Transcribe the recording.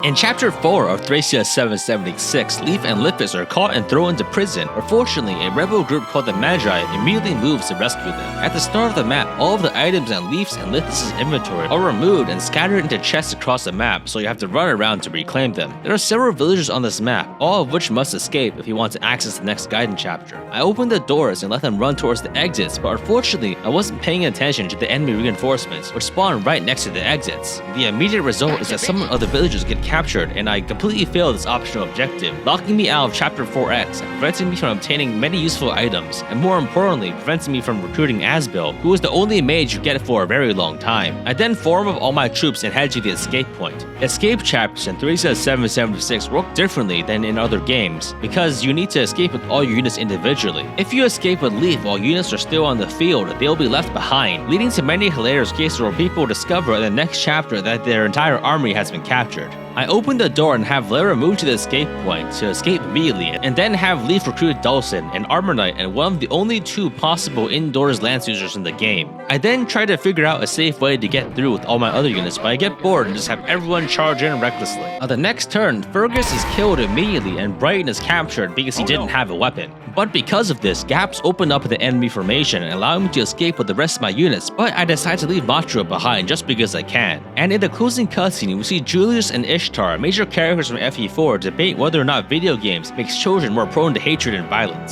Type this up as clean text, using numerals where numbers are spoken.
In Chapter 4 of Thracia 776, Leaf and Lippis are caught and thrown into prison. Unfortunately, a rebel group called the Magi immediately moves to rescue them. At the start of the map, all of the items in Leaf's and Lippis' inventory are removed and scattered into chests across the map, so you have to run around to reclaim them. There are several villagers on this map, all of which must escape if you want to access the next guidance chapter. I opened the doors and let them run towards the exits, but unfortunately, I wasn't paying attention to the enemy reinforcements, which spawn right next to the exits. The immediate result is that some of the villagers get captured, and I completely failed this optional objective, locking me out of Chapter 4X and preventing me from obtaining many useful items, and more importantly, preventing me from recruiting Asbil, who was the only mage you get for a very long time. I then form up all my troops and head to the escape point. Escape chapters in Thracia 776 work differently than in other games, because you need to escape with all your units individually. If you escape with Leaf while units are still on the field, they'll be left behind, leading to many hilarious cases where people discover in the next chapter that their entire army has been captured. I open the door and have Lara move to the escape point to escape immediately, and then have Leaf recruit Dulcin, an Armor Knight and one of the only two possible indoors lance users in the game. I then try to figure out a safe way to get through with all my other units, but I get bored and just have everyone charge in recklessly. On the next turn, Fergus is killed immediately and Brighton is captured because he didn't have a weapon. But because of this, gaps open up in the enemy formation and allow me to escape with the rest of my units, but I decide to leave Matra behind just because I can. And in the closing cutscene, we see Julius and Ishtar, major characters from FE4, debate whether or not video games makes children more prone to hatred and violence.